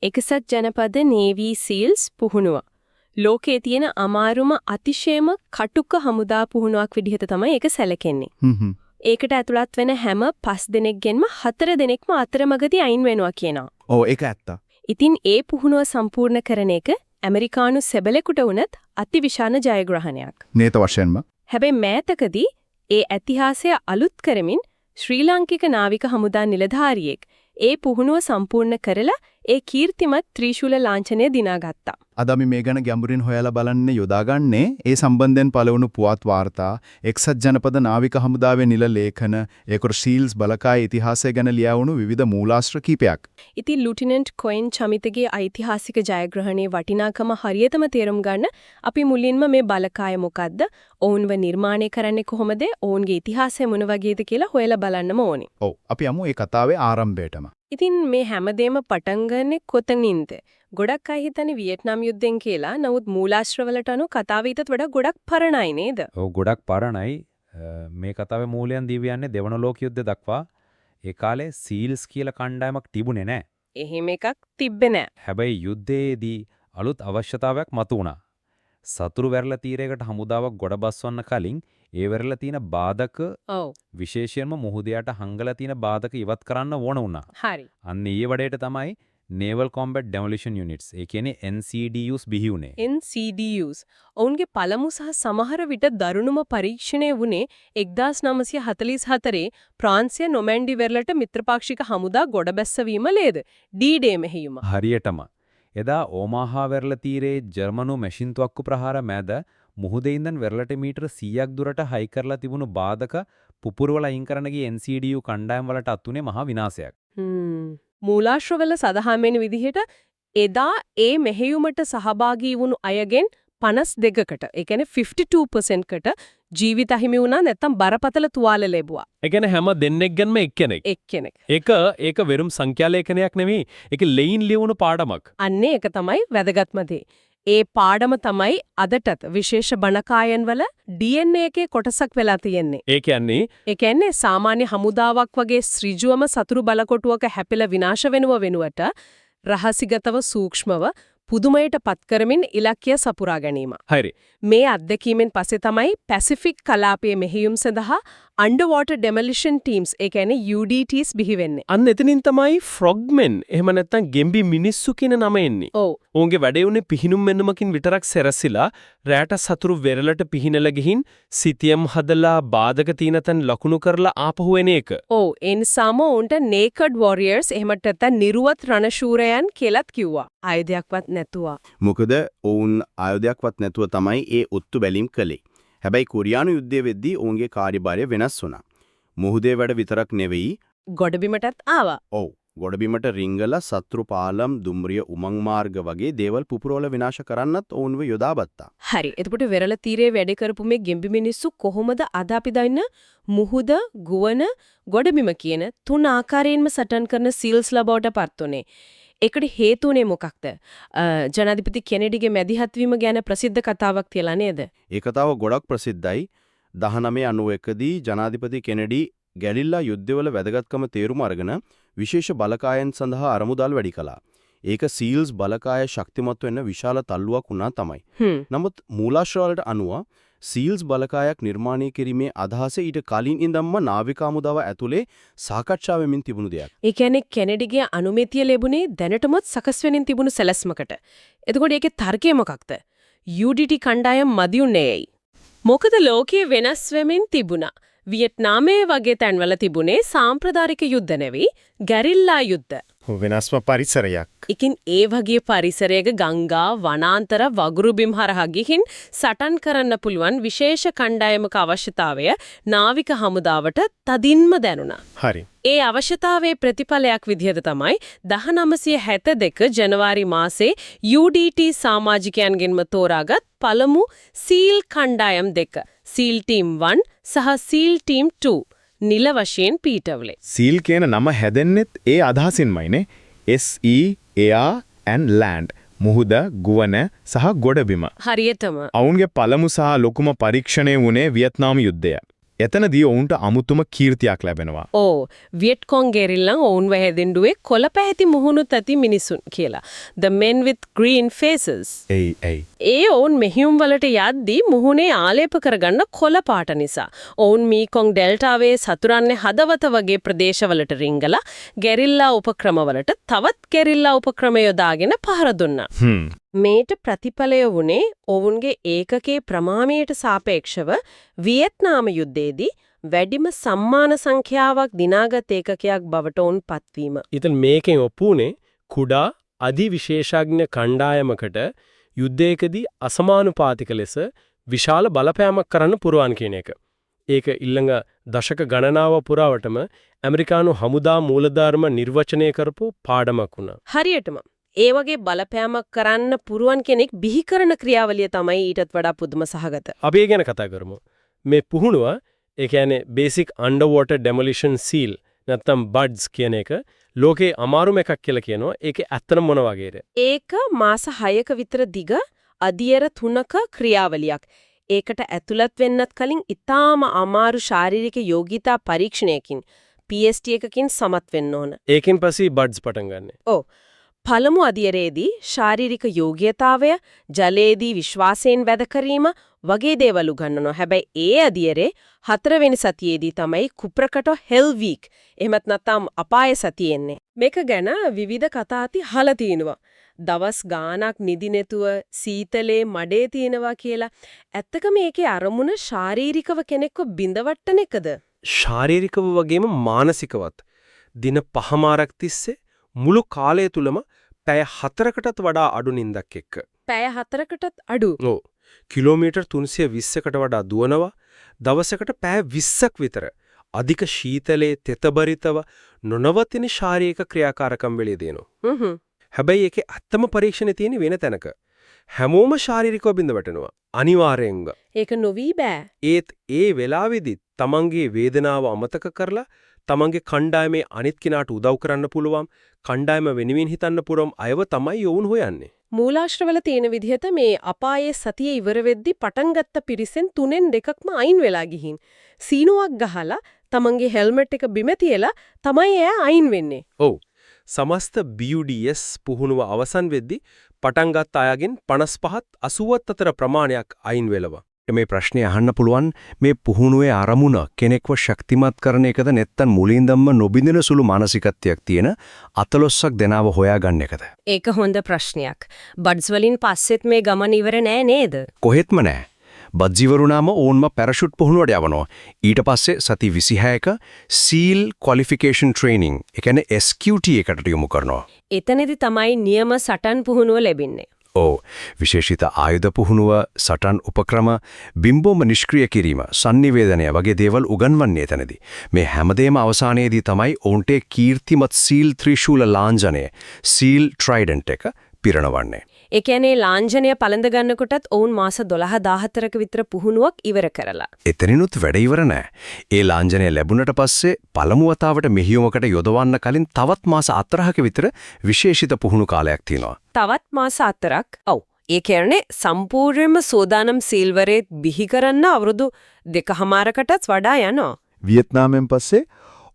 එකසත් ජනපද නේවී සීල්ස් පුහුණුව. ලෝකයේ තියෙන අමාරුම අතිශයම කටුක හමුදා පුහුණුවක් විදිහට තමයි ඒක සැලකෙන්නේ. ඒකට ඇතුළත් වෙන හැම 5 දෙනෙක්ගෙන්ම 4 දෙනෙක්ම අතරමඟදී අයින් වෙනවා කියනවා. ඔව් ඒක ඇත්ත. ඉතින් ඒ පුහුණුව සම්පූර්ණ කරන එක ඇමරිකානු සෙබලෙකුට වුණත් අතිවිශාල ජයග්‍රහණයක්. නේත වශයෙන්ම. හැබැයි මෑතකදී ඒ ඉතිහාසය අලුත් කරමින් ශ්‍රී ලාංකික නාවික හමුදා නිලධාරියෙක් ඒ පුහුණුව සම්පූර්ණ කරලා ඒ කීර්තිමත් ත්‍රිශූල ලාංඡනය දිනාගත්තා. අද අපි මේ ගැන ගැඹුරින් හොයලා බලන්න යොදාගන්නේ ඒ සම්බන්ධයෙන් පළවුණු පුවත් වාර්තා, එක්සත් ජනපද නාවික හමුදාවේ නිල ලේඛන, ඒකර සීල්ස් බලකාය ඉතිහාසය ගැන ලියවුණු විවිධ මූලාශ්‍ර කීපයක්. ඉතින් ලුටිනන්ට් කොයින් චමිතගේ ඓතිහාසික ජයග්‍රහණයේ වටිනාකම හරියටම තේරුම් ගන්න අපි මුලින්ම මේ බලකාය මොකද්ද? ඔවුන්ව නිර්මාණය කරන්නේ කොහොමද? ඔවුන්ගේ ඉතිහාසය මොන වගේද කියලා හොයලා බලන්නම ඕනේ. ඔව් අපි යමු ඒ කතාවේ ආරම්භයටම. ඉතින් මේ හැමදේම පටන් ගන්නේ කොතනින්ද? ගොඩක් අය හිතන්නේ වියට්නාම් යුද්ධෙන් කියලා. නමුත් මූලාශ්‍රවලට අනුව කතාව ඊටත් වඩා ගොඩක් පරණයි නේද? ඔව් ගොඩක් පරණයි. මේ කතාවේ මූලයන් දීවියන්නේ දෙවන ලෝක යුද්ධ දක්වා. ඒ කාලේ සීල්ස් කියලා කණ්ඩායමක් තිබුණේ නැහැ. එහෙම එකක් තිබ්බේ නැහැ. හැබැයි යුද්ධයේදී අලුත් අවශ්‍යතාවයක් මතුවුණා. සතුරු වැරළ තීරයකට හමුදාවක් ගොඩ බස්වන්න කලින් ඒ වැරළ තියෙන බාධක විශේෂයෙන්ම මුහුදයට හංගලා තියෙන බාධක ඉවත් කරන්න ඕන වුණා. හරි. අන්න ඒ වඩේට තමයි Naval Combat Demolition Units ඒ කියන්නේ NCDUs බිහි වුණේ. NCDUs ඔවුන්ගේ පළමු සහ සමහර විට දරුණුම පරීක්ෂණය වුණේ 1944 ප්‍රාන්සිය නොමැන්ඩි වෙරළට මිත්‍රපාක්ෂික හමුදා ගොඩබැස්සවීම ලේද D-Day මෙහෙයුම. හරියටම. එදා ඕමාහා වෙරළ තීරයේ ජර්මනු මැෂින් තුවක්කු ප්‍රහාර මැද මුහුදේ ඉඳන් වෙරළට මීටර 100ක් දුරට හයි කරලා තිබුණු බාධක පුපුරවල අයින් කරන ගිය NCDU කණ්ඩායම් වලට අතුනේ මහා විනාශයක්. මූලාශ්‍රවල සඳහන් වෙන විදිහට එදා ඒ මෙහෙයුමට සහභාගී වුණු අයගෙන් 52කට, ඒ කියන්නේ 52%කට ජීවිත හිමි වුණා නැත්නම් බරපතල තුවාල ලැබුවා. ඒ කියන්නේ හැම දෙන්නෙක්ගෙන්ම එක්කෙනෙක්. ඒක වෙරුම් සංඛ්‍යා ලේඛනයක් නෙවෙයි. ඒක ලෙයින් ලියවුණු පාඩමක්. අන්නේ ඒක තමයි වැදගත්ම දේ. ඒ පාඩම තමයි අදටත් විශේෂ බණකායන් වල DNA එකේ කොටසක් වෙලා තියෙන්නේ. ඒ කියන්නේ සාමාන්‍ය හමුදාවක් වගේ ඍජුවම සතුරු බලකොටුවක හැපිලා විනාශ වෙනුවට රහසිගතව සූක්ෂමව පුදුමයට පත් කරමින් ඉලක්කය සපුරා ගැනීම. හරි. මේ අත්දැකීමෙන් පස්සේ තමයි පැසිෆික් කලාපයේ මෙහෙයුම් සඳහා underwater demolition teams ඒ කියන්නේ UDTs බිහි වෙන්නේ. අන්න එතනින් තමයි frogmen එහෙම නැත්නම් ගෙම්බි මිනිස්සු කියන නම එන්නේ. ඔව්. උන්ගේ වැඩේ උනේ පිහිනුම් මෙන්නමකින් විතරක් සැරසිලා රැට සතුරු වෙරළට පිහිනලා ගිහින් සිතියම් හදලා බාධක තියෙන තැන් ලකුණු කරලා ආපහු එන එක. ඔව්. ඒ නිසාම උන්ට naked warriors එහෙම නැත්නම් නිර්වත් රණශූරයන් කියලාත් කිව්වා. ආයුධයක්වත් නැතුව. මොකද ඔවුන් ආයුධයක්වත් නැතුව තමයි ඒ ඔත්තු බැලීම් කළේ. හැබැයි කොරියානු යුද්ධය වෙද්දී ඔවුන්ගේ කාර්යභාරය වෙනස් වුණා. මුහුදේ වැඩ විතරක් නෙවෙයි ගොඩබිමටත් ආවා. ඔව්. ගොඩබිමට රිංගලා සත්‍රු පාලම්, දුම්රිය උමං මාර්ග වගේ දේවල් පුපුරවල විනාශ කරන්නත් ඔවුන්ව යොදාගත්තා. හරි. එතකොට වෙරළ තීරයේ වැඩ කරපු මේ ගෙම්බි මිනිස්සු කොහොමද අද අපි දන්න මුහුද, ගුවන, ගොඩබිම කියන තුන් ආකාරයෙන්ම සටන් කරන සීල්ස්ලා බවට පත් උනේ? ඒකට හේතුනේ මොකක්ද? ජනාධිපති කෙනෙඩිගේ මැදිහත් වීම ගැන ප්‍රසිද්ධ කතාවක් තියලා නේද? ඒ කතාව ගොඩක් ප්‍රසිද්ධයි. 1991 දී ජනාධිපති කෙනෙඩි ගැලිල්ලා යුද්ධවල වැදගත්කම තේරුම් අරගෙන විශේෂ බලකායන් සඳහා අරමුදල් වැඩි කළා. ඒක සීල්ස් බලකාය ශක්තිමත් වෙන්න විශාල තල්ලුවක් වුණා තමයි. නමුත් මූලාශ්‍රවලට අනුව සීල්ස් බලකායක් නිර්මාණය කිරීමේ අදහස ඊට කලින් ඉඳන්ම නාවික හමුදාව ඇතුලේ සාකච්ඡා වෙමින් තිබුණු දෙයක්. ඒ කියන්නේ කෙනෙඩිගේ අනුමැතිය ලැබුණේ දැනටමත් සකස් වෙමින් තිබුණු සැලැස්මකට. එතකොට ඒකේ තර්කය මොකක්ද? UDT කණ්ඩායම් මදිුන්නේ ඇයි? මොකද ලෝකයේ වෙනස් වෙමින් තිබුණා. වියට්නාමයේ වගේ තැන්වල තිබුණේ සාම්ප්‍රදායික යුද්ධ නෙවෙයි ගැරිල්ලා යුද්ධ. වෙනස්ම පරිසරයක්. ඉතින් ඒ වගේ පරිසරයක ගංගා වනාන්තර වගුරු බිම් හරහා ගිහින් සටන් කරන්න පුළුවන් විශේෂ කණ්ඩායමක අවශ්‍යතාවය නාවික හමුදාවට තදින්ම දැනුණා. හරි. ඒ අවශ්‍යතාවයේ ප්‍රතිඵලයක් විදිහට තමයි 1972 ජනවාරි මාසේ UDT සමාජිකයන්ගෙන්ම තෝරාගත් පළමු සීල් කණ්ඩායම් දෙක සීල් ටීම් 1 සහ සීල් ටීම් 2 නිල වශයෙන් පීඨවලේ. සීල් කියන නම හැදෙන්නෙත් ඒ අදහසින්මයිනේ. SE air and land මුහුද, ගුවන සහ ගොඩබිම. හරියටම. අවුන්ගේ පළමු සහ ලොකුම පරීක්ෂණය වුණේ වියට්නාම් යුද්ධය. එතනදී ඔවුන්ට අමුතුම කීර්තියක් ලැබෙනවා. ඕ වියට්කොං ගෙරිල්ලන් ඔවුන් වැහැදෙන්ඩුවේ කොළ පැහැති මුහුණුත් ඇති මිනිසුන් කියලා. The men with green faces. ඒ ඔවුන් මෙහියුම් වලට යද්දී මුහුණේ ආලේප කරගන්න කොළ පාට නිසා. ඔවුන් මීකොං ඩෙල්ටාවේ සතුරන්නේ හදවත වගේ ප්‍රදේශවලට රිංගලා ගෙරිල්ලා උපක්‍රමවලට තවත් ගෙරිල්ලා උපක්‍රම යොදාගෙන පහර දුන්නා. මේට ප්‍රතිඵලය වුණේ ඔවුන්ගේ ඒකකේ ප්‍රමාණයට සාපේක්ෂව වියට්නාම යුද්ධයේදී වැඩිම සම්මාන සංඛ්‍යාවක් දිනාගත් ඒකකයක් බවට උන් පත්වීම. ඉතින් මේකෙන් ඔප්පුනේ කුඩා අධිවිශේෂඥ කණ්ඩායමකට යුද්ධයකදී අසමානුපාතික ලෙස විශාල බලපෑමක් කරන්න පුරුවන් කියන එක. ඒක ඊළඟ දශක ගණනාව පුරාවටම ඇමරිකානු හමුදා මූලධර්ම නිර්වචනය කරපු පාඩමක් වුණා. හරියටම ඒ වගේ බලපෑමක් කරන්න පුරුවන් කෙනෙක් බිහි කරන ක්‍රියාවලිය තමයි ඊටත් වඩා පුදුම සහගත. අපි ඒ ගැන කතා කරමු. මේ පුහුණුව ඒ කියන්නේ basic underwater demolition seal නැත්නම් BUDS කියන එක ලෝකේ අමාරුම එකක් කියලා කියනවා. ඒකේ ඇත්තම මොන වගේද? ඒක මාස 6ක විතර දිග අධියර 3ක ක්‍රියාවලියක්. ඒකට ඇතුළත් වෙන්නත් කලින් ඊටාම අමාරු ශාරීරික යෝගිතා පරීක්ෂණයකින් PST එකකින් සමත් වෙන්න ඕන. ඒකෙන් පස්සේ BUDS පටන් ගන්න. ඔව්. පළමු අධියරේදී ශාරීරික යෝග්‍යතාවය, ජලයේදී විශ්වාසයෙන් වැද කිරීම වගේ දේවල් උගන්වනවා. හැබැයි ඒ අධියරේ 4 වෙනි සතියේදී තමයි කුප්‍රකට හෙල් වීක් එහෙමත් නැත්නම් අපාය සතිය එන්නේ. මේක ගැන විවිධ කතා ඇති අහලා තිනවා. දවස් ගාණක් නිදි නැතුව සීතලේ මඩේ තිනවා කියලා. ඇත්තක මේකේ අරමුණ ශාරීරිකව කෙනෙක්ව බිඳවට්ටන එකද? ශාරීරිකව වගේම මානසිකවත්. දින 5මාරක් තිස්සේ මුළු කාලය තුලම පැය 4කටත් වඩා අඩු නිින්දක් එක්ක. පැය 4කටත් අඩු. ඔව්. කිලෝමීටර් 320කට වඩා දුවනවා. දවසකට පැය 20ක් විතර. අධික ශීතලයේ තෙතබරිතව නොනවතින ශාරීරික ක්‍රියාකාරකම් වෙලී දෙනවා. හැබැයි ඒකේ ඇත්තම පරීක්ෂණේ තියෙන වෙන තැනක. හැමෝම ශාරීරිකව බිඳවටනවා. අනිවාර්යෙන්ම. ඒක නොවි බෑ. ඒත් ඒ වෙලාවේදී තමන්ගේ වේදනාව අමතක කරලා තමන්ගේ කණ්ඩායමේ අනිත් කෙනාට උදව් කරන්න පුළුවන් කණ්ඩායම වෙනුවෙන් හිතන්න පුරම් අයව තමයි යොවුන් හොයන්නේ. මූලාශ්‍රවල තියෙන විදිහට මේ අපායේ සතිය ඉවර වෙද්දී පටන් ගත්ත පිරිසෙන් 3න් 2ක්ම අයින් වෙලා ගිහින් සීනුවක් ගහලා තමන්ගේ හෙල්මට් එක බිම තියලා තමයි එයා අයින් වෙන්නේ. ඔව්. සමස්ත BUDS පුහුණුව අවසන් වෙද්දී පටන් ගත්ත අයගෙන් 55ත් 80ත් අතර ප්‍රමාණයක් අයින් වෙලවා. මේ ප්‍රශ්නේ අහන්න පුළුවන් මේ පුහුණුවේ ආරමුණ කෙනෙක්ව ශක්තිමත් කරන එකද නැත්නම් මුලින්දම්ම නොබින්දින සුළු මානසිකත්වයක් තියෙන අතලොස්සක් දෙනව හොයාගන්න එකද? ඒක හොඳ ප්‍රශ්නයක්. බඩ්ස් වලින් පස්සෙත් මේ ගමන ඉවර නෑ නේද? කොහෙත්ම නෑ. බඩ්ජිවරුනාම ඕන්ම පැරෂුට් පුහුණුවට යවනවා. ඊට පස්සේ සති 26ක සීල් ක්වොලිෆිකේෂන් ට්‍රේනින්, ඒ කියන්නේ SQT එකට යොමු කරනවා. එතනදී තමයි නියම සටන් පුහුණුව ලැබෙන්නේ. විශේෂිත ආයුධ පුහුණුව, සටන් උපක්‍රම, බිම්බෝම නිෂ්ක්‍රිය කිරීම, sannivedanaya වගේ දේවල් උගන්වන්නේ එතනදී. මේ හැමදේම අවසානයේදී තමයි ඔවුන්ට කීර්තිමත් සීල් ත්‍රිශූල ලාංඡනය, සීල් ට්‍රයිඩන්ට් එක පිරණවන්නේ. ඒ කියන්නේ ලාංඡනය පළඳ ගන්නකොටත් ඔවුන් මාස 12-14ක විතර පුහුණුවක් ඉවර කරලා. එතනිනුත් වැඩ ඉවර නෑ. ඒ ලාංඡනය ලැබුණට පස්සේ පළමු වතාවට මෙහියුමකට යොදවන්න කලින් තවත් මාස 4ක විතර විශේෂිත පුහුණු කාලයක් තියෙනවා. තවත් මාස 4ක්. ඔව්. ඒ කියන්නේ සම්පූර්ණයෙන්ම සෝදානම් සීල්වරේ බිහි කරන්න අවුරුදු 2කමාරකටත් වඩා යනවා. වියට්නාමෙන් පස්සේ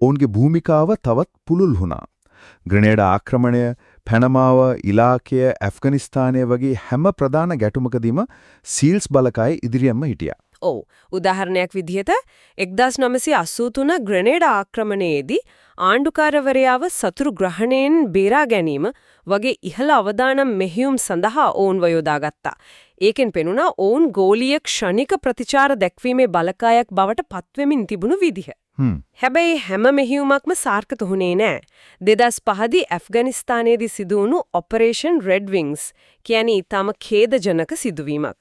ඔවුන්ගේ භූමිකාව තවත් පුළුල් වුණා. ග්‍රනේඩ ආක්‍රමණය, පැනමාව, ඉලාකය, ඇෆ්ගනිස්තානය වගේ හැම ප්‍රධාන ගැටුමකදීම සීල්ස් බලකාය ඉදිරියෙන්ම හිටියා. ඔව්. උදාහරණයක් විදිහට 1983 ග්‍රනේඩ ආක්‍රමණයේදී ආණ්ඩුකාරවරයාව සතුරු ග්‍රහණයෙන් බේරා ගැනීම වගේ ඉහළ අවදානම් මෙහෙයුම් සඳහා ඔවුන්ව යොදාගත්තා. ඒකෙන් පෙනුණා ඔවුන් ගෝලීය ක්ෂණික ප්‍රතිචාර දැක්වීමේ බලකායක් බවට පත්වෙමින් තිබුණු විදිහ. හැබැයි හැම මෙහෙයුමක්ම සාර්ථක වුණේ නැහැ. 2005 දී ඇෆ්ගනිස්තානයේදී සිදු වුණු ඔපරේෂන් රෙඩ් වින්ග්ස් කියන්නේ ඊටම ඛේදජනක සිදුවීමක්.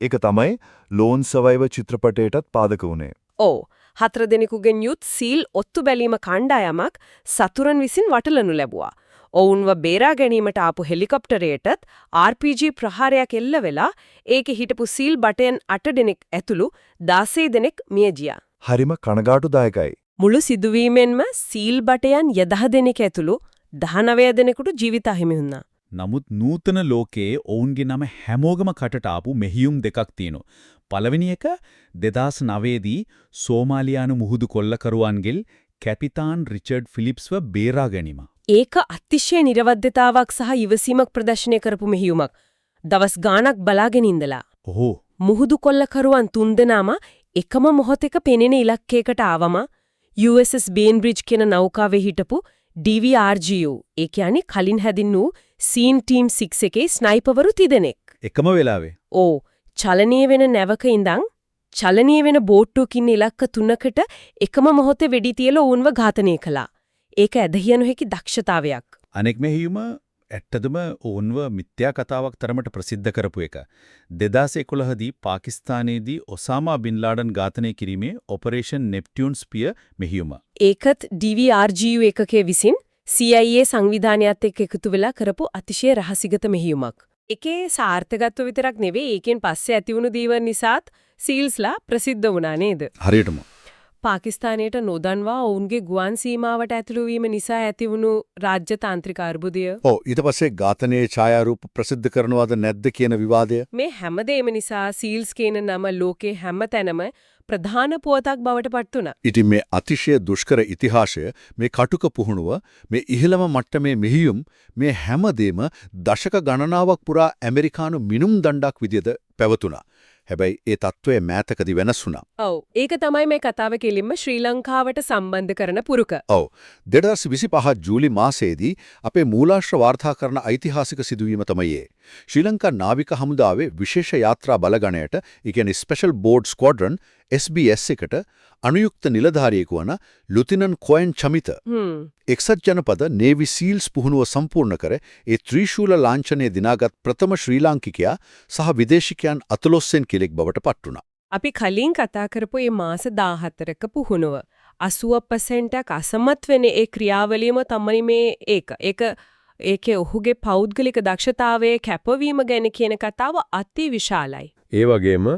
ඒක තමයි ලෝන් සර්වයිවර් චිත්‍රපටයටත් පාදක වුණේ. ඔව්. 4 දෙනෙකුගෙන් යුත් සීල් ඔත්තු බැලීම කණ්ඩායමක් සතුරන් විසින් වටලනු ලැබුවා. ඔවුන්ව බේරා ගැනීමට ආපු හෙලිකොප්ටරයටත් RPG ප්‍රහාරයක් එල්ල වෙලා ඒකේ හිටපු සීල් බටයන් 8 දෙනෙක් ඇතුළු 16 දෙනෙක් මිය ගියා. හරිම කනගාටුදායකයි. මුළු සිදුවීමෙන්ම සීල් බටයන් 10 දෙනෙක් ඇතුළු 19 දෙනෙකුට ජීවිත හිමි වුණා. නමුත් නූතන ලෝකයේ ඔවුන්ගේ නම හැමෝගම කටට ආපු මෙහියුම් දෙකක් තියෙනවා. පළවෙනි එක 2009 දී සෝමාලියානු මුහුදු කොල්ලකරුවන්ගෙල් කැපිතාන් රිචඩ් ෆිලිප්ස්ව බේරා ගැනීම. ඒක අතිශය නිර්වද්‍යතාවක් සහ ඉවසීමක් ප්‍රදර්ශනය කරපු මෙහියුමක්. දවස් ගාණක් බලාගෙන ඉඳලා. ඔහු මුහුදු කොල්ලකරුවන් තුන්දෙනාම එකම මොහොතක පෙනෙන ඉලක්කයකට ආවම USS බේන්බ්‍රිජ් කියන නෞකාවේ හිටපු DVRGU ඒ කියන්නේ කලින් හැදින් වූ සීන් ටීම් 6 එකේ ස්නයිපර්වරු තිදෙනෙක්. එකම වෙලාවේ. ඕ චලනීය වෙන නැවක ඉඳන් චලනීය වෙන බෝට්ටුවකින් ඉලක්ක 3කට එකම මොහොතේ වෙඩි තියලා ඔවුන්ව ඝාතනය කළා. ඒක ඇදහිය නොහැකි දක්ෂතාවයක්. අනෙක් මෙහියුම ඇත්තදම ඔවුන්ව මිත්‍යා කතාවක් තරමට ප්‍රසිද්ධ කරපු එක. 2011 දී පාකිස්තානයේදී ඔසාමා බින් ලාඩන් ඝාතනය කිරීමේ ඔපරේෂන් නෙප්ටියුන් ස්පියර් මෙහියුම. ඒකත් DVRGU එකකේ විසින් CIA සංවිධානයත් එක්ක එකතු වෙලා කරපු අතිශය රහසිගත මෙහියුමක්. ඒකේ සාර්ථකත්ව විතරක් නෙවෙයි ඒකෙන් පස්සේ ඇති වුණු දේවල් නිසාත් සීල්ස්ලා ප්‍රසිද්ධ වුණා නේද? හරියටම. පාකිස්තානයට නොදන්වා ඔවුන්ගේ ගුවන් සීමාවට ඇතුළු වීම නිසා ඇතිවුණු රාජ්‍යතාන්ත්‍රික අර්බුදය. ඔව් ඊට පස්සේ ඝාතනයේ ඡායාරූප ප්‍රසිද්ධ කරනවද නැද්ද කියන විවාදය. මේ හැමදේම නිසා සීල්ස් කියන නම ලෝකේ හැමතැනම ප්‍රධාන පුවතක් බවට පත් වුණා. ඉතින් මේ අතිශය දුෂ්කර ඉතිහාසය මේ කටුක පුහුණුව මේ ඉහළම මට්ටමේ මෙහියුම් මේ හැමදේම දශක ගණනාවක් පුරා ඇමරිකානු මිනුම් දණ්ඩක් විදියට පැවතුණා. හැබැයි ඒ තත්ත්වය මෑතකදී වෙනස් වුණා. ඔව් ඒක තමයි මේ කතාව කෙලින්ම ශ්‍රී ලංකාවට සම්බන්ධ කරන පුරුක. ඔව් 2025 ජූලි මාසයේදී අපේ මූලාශ්‍ර වාර්තා කරන ඓතිහාසික සිදුවීම තමයි ඒ. ශ්‍රී ලංකා නාවික හමුදාවේ විශේෂ යාත්‍රා බලගණයට, ඒ කියන්නේ ස්පෙෂල් බෝඩ් ස්ක්වොඩ්‍රන් SBS එකට අනුයුක්ත නිලධාරියෙකු වන ලුතිනන්ට් කොයන් චමිත එක්සත් ජනපද නේවි සීල්ස් පුහුණුව සම්පූර්ණ කර ඒ ත්‍රිශූල ලාංඡනය දිනාගත් ප්‍රථම ශ්‍රී ලාංකිකයා සහ විදේශිකයන් 14න් කෙනෙක් බවට පත් වුණා. අපි කලින් කතා කරපු මේ මාස 14ක පුහුණුව 80%ක් අසමත් වෙන ඒ ක්‍රියාවලියම තමයි මේ ඒකේ ඔහුගේ පෞද්ගලික දක්ෂතාවයේ කැපවීම ගැන කියන කතාව අති විශාලයි. ඒ වගේම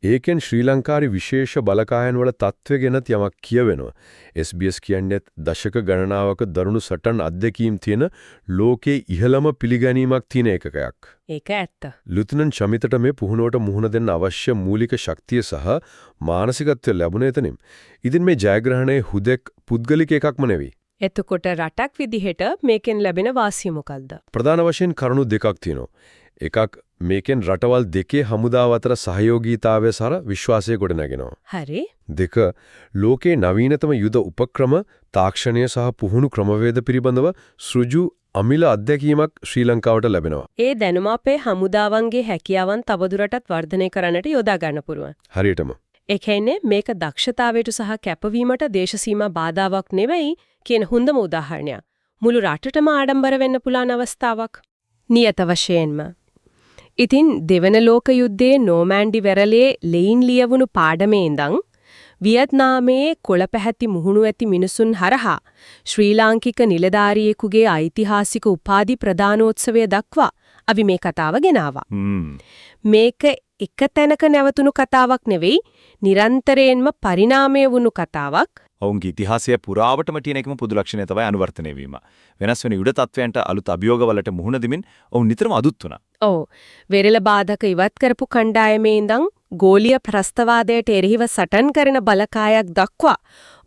ඒකෙන් ශ්‍රී ලංකාවේ විශේෂ බලකායන් වල තත්ත්වය ගැනත් යමක් කියවෙනවා. SBS කියන්නේ දශක ගණනාවක දරුණු සටන් අධ්‍යක්ීම් තියෙන ලෝකේ ඉහළම පිළිගැනීමක් තියෙන එකකයක්. ඒක ඇත්ත. ලුතිනන්ට් චමිතට මේ පුහුණුවට මුහුණ දෙන්න අවශ්‍ය මූලික ශක්තිය සහ මානසිකත්වය ලැබුණ එතනින්. ඉතින් මේ ජයග්‍රහණය හුදෙක් පුද්ගලික එකක්ම නෙවෙයි. එතකොට රටක් විදිහට මේකෙන් ලැබෙන වාසිය මොකක්ද? ප්‍රධාන වශයෙන් කරුණු දෙකක් තියෙනවා. එකක් මේකෙන් රටවල් දෙකේ හමුදාව අතර සහයෝගීතාවය සහ විශ්වාසය ගොඩනගෙනවා. හරි. දෙක ලෝකේ නවීනතම යුද උපක්‍රම තාක්ෂණය සහ පුහුණු ක්‍රමවේද පිළිබඳව සෘජු අමිල අධ්‍යක්ීමක් ශ්‍රී ලංකාවට ලැබෙනවා. ඒ දැනුම අපේ හමුදාවන්ගේ හැකියාවන් තවදුරටත් වර්ධනය කරන්නට යොදා ගන්න පුළුවන්. හරියටම. ඒ කියන්නේ මේක දක්ෂතාවයට සහ කැපවීමට දේශසීමා බාධාවක් නෙවෙයි කියන හොඳම උදාහරණයක්. මුළු රටටම ආඩම්බර වෙන්න පුළුවන් අවස්ථාවක්. නියත වශයෙන්ම. ඉතින් දෙවන ලෝක යුද්ධයේ නෝමෑන්ඩි වෙරළේ ලෙයින් ලියවුණු පාඩමේ ඉඳන් වියට්නාමයේ කොළපැහැති මුහුණු ඇති මිනිසුන් හරහා ශ්‍රී ලාංකික නිලධාරියෙකුගේ ඓතිහාසික උපාධි ප්‍රදානෝත්සවය දක්වා අපි මේ කතාව ගෙනාවා. මේක එක තැනක නැවතුණු කතාවක් නෙවෙයි, නිරන්තරයෙන්ම පරිණාමය වුණු කතාවක්. ඔවුන්ගේ ඉතිහාසය පුරාවටම තියෙන එකම පොදු ලක්ෂණය තමයි අනුවර්තනය වීම. වෙනස් වෙන යුද තත්වයන්ට අලුත් අභියෝගවලට මුහුණ දෙමින් ඔවුන් නිතරම අදුත් වුණා. ඔව්. වෙරළ බාධක ඉවත් කරපු කණ්ඩායමේ ඉඳන් ගෝලීය ප්‍රස්තවාදයට එරෙහිව සටන් කරන බලකායක් දක්වා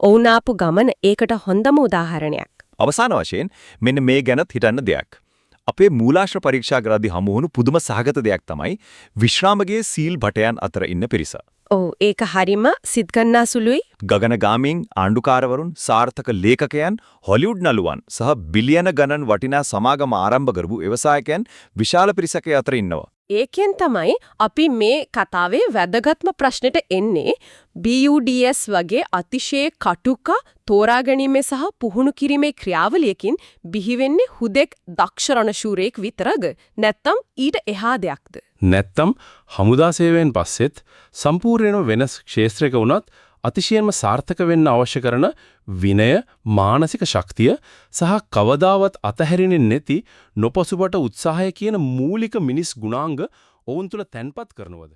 ඔවුන් ආපු ගමන ඒකට හොඳම උදාහරණයක්. අවසාන වශයෙන් මෙන්න මේ ගැනත් හිතන්න දෙයක්. අපේ මූලාශ්‍ර පරීක්ෂා කරද්දී හමු වුණු පුදුම සහගත දෙයක් තමයි විශ්‍රාමගේ සීල් භටයන් අතර ඉන්න පිරිස. ඔව් ඒක හරිම සිත්ගන්නා සුළුයි. ගගනගාමීන් ආණ්ඩුකාරවරුන් සාර්ථක ලේඛකයන් හොලිවුඩ් නළුවන් සහ බිලියන ගණන් වටිනා සමාගම ආරම්භ කරපු ව්‍යවසායකයන් විශාල පිරිසක අතර ඉන්නවා. ඒකෙන් තමයි අපි මේ කතාවේ වැදගත්ම ප්‍රශ්නෙට එන්නේ. BUDS වගේ අතිශය කටුක තෝරා ගැනීමේ සහ පුහුණු කිරීමේ ක්‍රියාවලියකින් බිහි වෙන්නේ හුදෙක් දක්ෂ රණශූරයෙක් විතරද නැත්නම් ඊට එහා දෙයක්ද? නැත්තම් හමුදා සේවයෙන් පස්සෙත් සම්පූර්ණයෙන්ම වෙනස් ක්ෂේත්‍රයක වුණත් අතිශයින්ම සාර්ථක වෙන්න අවශ්‍ය කරන විනය, මානසික ශක්තිය සහ කවදාවත් අතහැරෙන්නේ නැති නොපසුබට උත්සාහය කියන මූලික මිනිස් ගුණාංග ඔවුන් තුල තැන්පත් කරනවද?